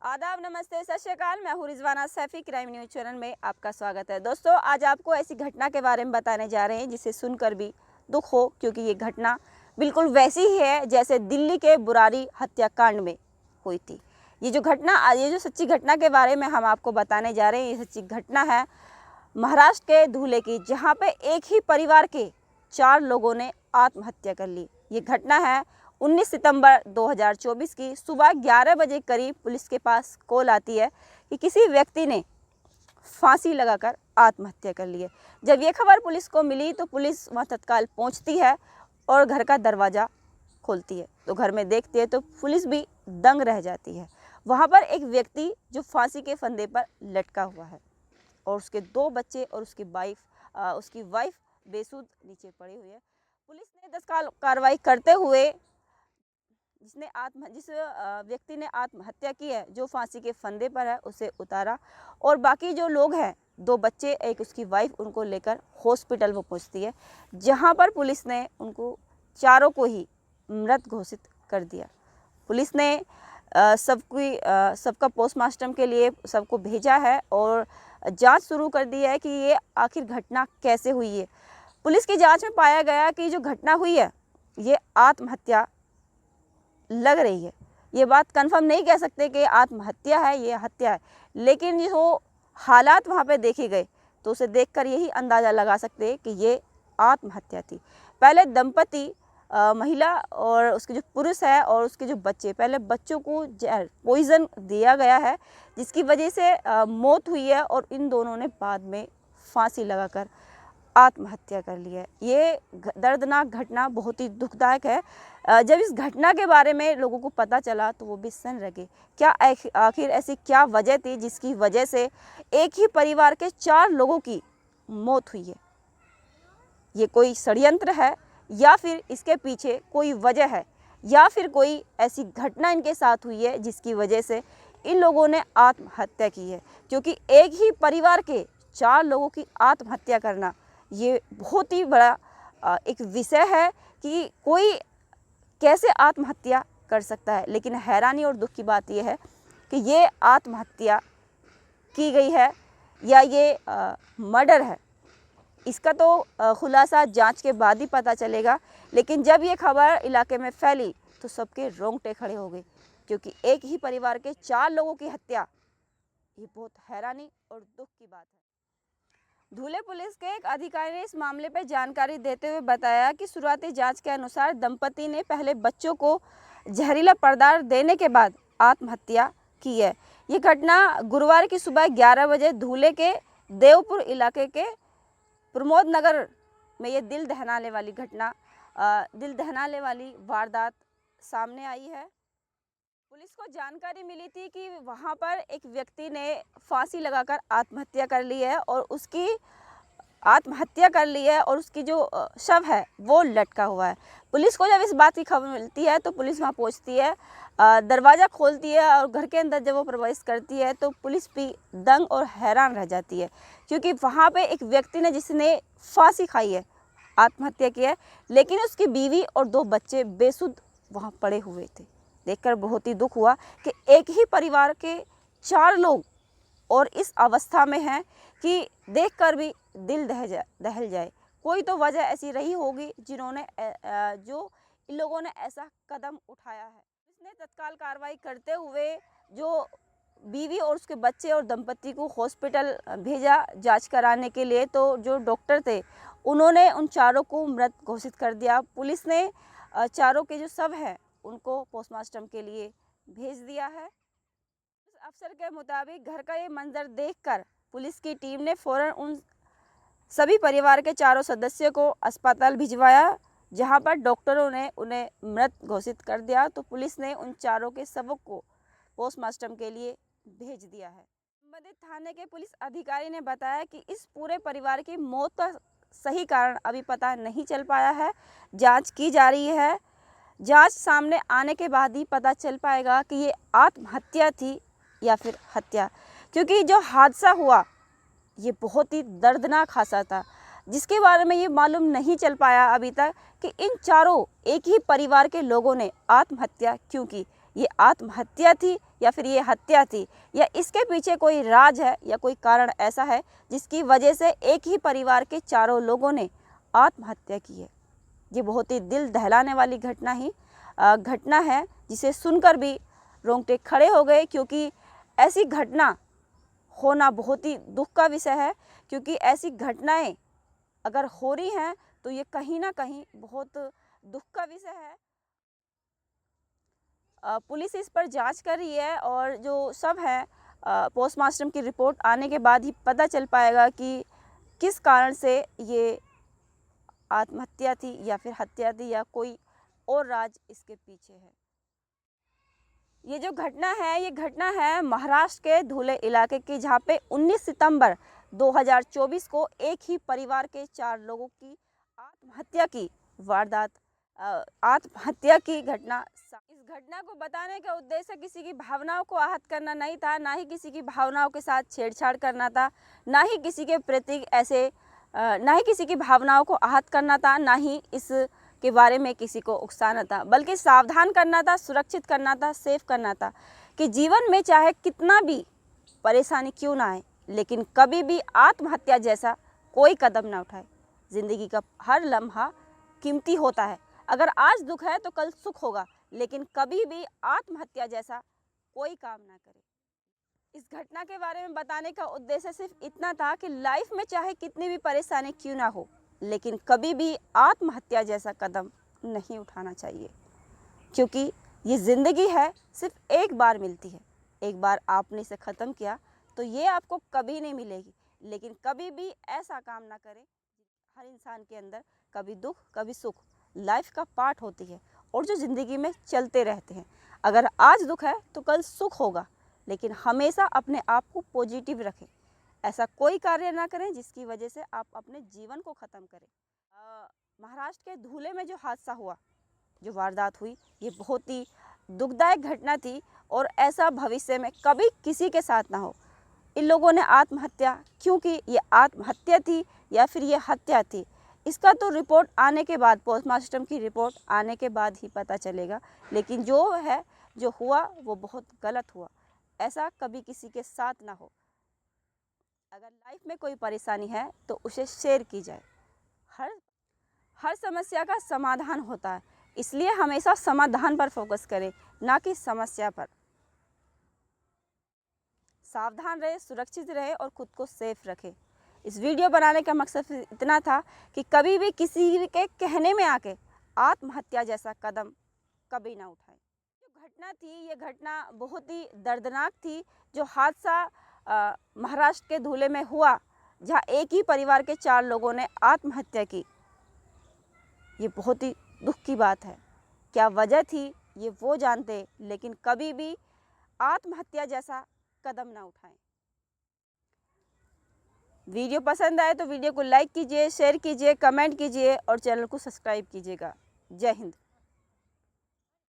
आदाब, नमस्ते, सत श्री अकाल। मैं हूँ Rizwana Saifi. Crime news channel में आपका स्वागत है। दोस्तों, आज आपको ऐसी घटना के बारे में बताने जा रहे हैं जिसे सुनकर भी दुख हो, क्योंकि ये घटना बिल्कुल वैसी ही है जैसे दिल्ली के बुराड़ी हत्याकांड में हुई थी। ये जो सच्ची घटना के बारे में हम आपको बताने जा रहे हैं, ये सच्ची घटना है महाराष्ट्र के धुले की, जहाँ पे एक ही परिवार के 4 लोगों ने आत्महत्या कर ली। ये घटना है 19 सितंबर 2024 की सुबह 11 बजे करीब पुलिस के पास कॉल आती है कि किसी व्यक्ति ने फांसी लगाकर आत्महत्या कर ली है। जब ये खबर पुलिस को मिली तो पुलिस वहाँ तत्काल पहुँचती है और घर का दरवाज़ा खोलती है। तो घर में देखती है तो पुलिस भी दंग रह जाती है। वहाँ पर एक व्यक्ति जो फांसी के फंदे पर लटका हुआ है और उसके 2 बच्चे और उसकी वाइफ बेसुध नीचे पड़ी हुई है। पुलिस ने तत्काल कार्रवाई करते हुए जिस व्यक्ति ने आत्महत्या की है, जो फांसी के फंदे पर है, उसे उतारा और बाकी जो लोग हैं, 2 बच्चे, एक उसकी वाइफ, उनको लेकर हॉस्पिटल में पहुंचती है, जहां पर पुलिस ने उनको चारों को ही मृत घोषित कर दिया। पुलिस ने सबका पोस्टमार्टम के लिए सबको भेजा है और जांच शुरू कर दी है कि ये आखिर घटना कैसे हुई है। पुलिस की जांच में पाया गया कि जो घटना हुई है ये आत्महत्या लग रही है। ये बात कंफर्म नहीं कह सकते कि आत्महत्या है, ये हत्या है, लेकिन जो हालात वहाँ पे देखे गए तो उसे देखकर यही अंदाज़ा लगा सकते हैं कि ये आत्महत्या थी। पहले दंपति, महिला और उसके जो पुरुष है और उसके जो बच्चे, पहले बच्चों को पॉइज़न दिया गया है, जिसकी वजह से मौत हुई है और इन दोनों ने बाद में फांसी लगाकर आत्महत्या कर ली है। ये दर्दनाक घटना बहुत ही दुखदायक है। जब इस घटना के बारे में लोगों को पता चला तो वो भी सन रहे। क्या आखिर ऐसी क्या वजह थी जिसकी वजह से एक ही परिवार के 4 लोगों की मौत हुई है? ये कोई षड्यंत्र है या फिर इसके पीछे कोई वजह है या फिर कोई ऐसी घटना इनके साथ हुई है जिसकी वजह से इन लोगों ने आत्महत्या की है? क्योंकि एक ही परिवार के 4 लोगों की आत्महत्या करना ये बहुत ही बड़ा एक विषय है कि कोई कैसे आत्महत्या कर सकता है। लेकिन हैरानी और दुख की बात यह है कि ये आत्महत्या की गई है या ये मर्डर है, इसका तो खुलासा जांच के बाद ही पता चलेगा। लेकिन जब ये खबर इलाके में फैली तो सबके रोंगटे खड़े हो गए, क्योंकि एक ही परिवार के 4 लोगों की हत्या, ये बहुत हैरानी और दुख की बात है। धुले पुलिस के एक अधिकारी ने इस मामले पर जानकारी देते हुए बताया कि शुरुआती जांच के अनुसार दंपति ने पहले बच्चों को जहरीला पदार्थ देने के बाद आत्महत्या की है। ये घटना गुरुवार की सुबह 11 बजे धुले के देवपुर इलाके के प्रमोद नगर में ये दिल दहलाने वाली वारदात सामने आई है। पुलिस को जानकारी मिली थी कि वहाँ पर एक व्यक्ति ने फांसी लगाकर आत्महत्या कर ली है और उसकी जो शव है वो लटका हुआ है। पुलिस को जब इस बात की खबर मिलती है तो पुलिस वहाँ पहुँचती है, दरवाज़ा खोलती है और घर के अंदर जब वो प्रवेश करती है तो पुलिस भी दंग और हैरान रह जाती है, क्योंकि वहाँ पे एक व्यक्ति ने जिसने फांसी खाई है, आत्महत्या की है, लेकिन उसकी बीवी और 2 बच्चे बेसुध वहाँ पड़े हुए थे। देखकर बहुत ही दुख हुआ कि एक ही परिवार के 4 लोग और इस अवस्था में हैं कि देखकर भी दिल दहल जाए। कोई तो वजह ऐसी रही होगी जो इन लोगों ने ऐसा कदम उठाया है। इसने तत्काल कार्रवाई करते हुए जो बीवी और उसके बच्चे और दंपति को हॉस्पिटल भेजा जांच कराने के लिए। तो जो डॉक्टर थे उन्होंने उन 4 को मृत घोषित कर दिया। पुलिस ने 4 के जो शव है उनको पोस्टमार्टम के लिए भेज दिया है। उस अफसर के मुताबिक घर का ये मंजर देखकर पुलिस की टीम ने फौरन उन सभी परिवार के 4 सदस्यों को अस्पताल भिजवाया, जहां पर डॉक्टरों ने उन्हें मृत घोषित कर दिया। तो पुलिस ने उन 4 के शवों को पोस्टमार्टम के लिए भेज दिया है। संबंधित थाने के पुलिस अधिकारी ने बताया कि इस पूरे परिवार की मौत का सही कारण अभी पता नहीं चल पाया है, जाँच की जा रही है। जांच सामने आने के बाद ही पता चल पाएगा कि ये आत्महत्या थी या फिर हत्या, क्योंकि जो हादसा हुआ ये बहुत ही दर्दनाक हादसा था, जिसके बारे में ये मालूम नहीं चल पाया अभी तक कि इन 4 एक ही परिवार के लोगों ने आत्महत्या क्यों की। ये आत्महत्या थी या फिर ये हत्या थी, या इसके पीछे कोई राज है या कोई कारण ऐसा है जिसकी वजह से एक ही परिवार के चारों लोगों ने आत्महत्या की है। ये बहुत ही दिल दहलाने वाली घटना है, जिसे सुनकर भी रोंगटे खड़े हो गए, क्योंकि ऐसी घटना होना बहुत ही दुख का विषय है। क्योंकि ऐसी घटनाएं अगर हो रही हैं तो ये कहीं ना कहीं बहुत दुख का विषय है। पुलिस इस पर जांच कर रही है और जो शव है पोस्टमार्टम की रिपोर्ट आने के बाद ही पता चल पाएगा कि किस कारण से ये आत्महत्या थी या फिर हत्या थी, या कोई और राज इसके पीछे है। ये जो घटना है महाराष्ट्र के धुले इलाके की, जहाँ पे 19 सितंबर 2024 को एक ही परिवार के 4 लोगों की आत्महत्या की घटना। इस घटना को बताने का उद्देश्य किसी की भावनाओं को आहत करना नहीं था, ना ही किसी की भावनाओं के साथ छेड़छाड़ करना था, ना ही किसी के प्रति ना ही किसी की भावनाओं को आहत करना था, ना ही इस के बारे में किसी को उकसाना था, बल्कि सावधान करना था, सुरक्षित करना था, सेफ करना था कि जीवन में चाहे कितना भी परेशानी क्यों ना आए, लेकिन कभी भी आत्महत्या जैसा कोई कदम ना उठाए। ज़िंदगी का हर लम्हा कीमती होता है। अगर आज दुख है तो कल सुख होगा, लेकिन कभी भी आत्महत्या जैसा कोई काम ना करे। इस घटना के बारे में बताने का उद्देश्य सिर्फ इतना था कि लाइफ में चाहे कितनी भी परेशानी क्यों ना हो, लेकिन कभी भी आत्महत्या जैसा कदम नहीं उठाना चाहिए, क्योंकि ये ज़िंदगी है, सिर्फ एक बार मिलती है। एक बार आपने इसे ख़त्म किया तो ये आपको कभी नहीं मिलेगी, लेकिन कभी भी ऐसा काम ना करें। हर इंसान के अंदर कभी दुख कभी सुख लाइफ का पार्ट होती है, और जो ज़िंदगी में चलते रहते हैं। अगर आज दुख है तो कल सुख होगा, लेकिन हमेशा अपने आप को पॉजिटिव रखें। ऐसा कोई कार्य ना करें जिसकी वजह से आप अपने जीवन को ख़त्म करें। महाराष्ट्र के धुले में जो हादसा हुआ, जो वारदात हुई, ये बहुत ही दुखदायक घटना थी, और ऐसा भविष्य में कभी किसी के साथ ना हो। इन लोगों ने आत्महत्या क्यों की, ये आत्महत्या थी या फिर ये हत्या थी, इसका तो रिपोर्ट आने के बाद, पोस्टमार्टम की रिपोर्ट आने के बाद ही पता चलेगा। लेकिन जो हुआ वो बहुत गलत हुआ। ऐसा कभी किसी के साथ ना हो। अगर लाइफ में कोई परेशानी है तो उसे शेयर की जाए। हर समस्या का समाधान होता है, इसलिए हमेशा समाधान पर फोकस करें, ना कि समस्या पर। सावधान रहे, सुरक्षित रहे और खुद को सेफ रखें। इस वीडियो बनाने का मकसद इतना था कि कभी भी किसी के कहने में आके आत्महत्या जैसा कदम कभी ना उठाएं। जो घटना थी, ये घटना बहुत ही दर्दनाक थी। जो हादसा महाराष्ट्र के धुले में हुआ, जहाँ एक ही परिवार के 4 लोगों ने आत्महत्या की, ये बहुत ही दुख की बात है। क्या वजह थी ये वो जानते, लेकिन कभी भी आत्महत्या जैसा कदम ना उठाएं। वीडियो पसंद आए तो वीडियो को लाइक कीजिए, शेयर कीजिए, कमेंट कीजिए और चैनल को सब्सक्राइब कीजिएगा। जय हिंद।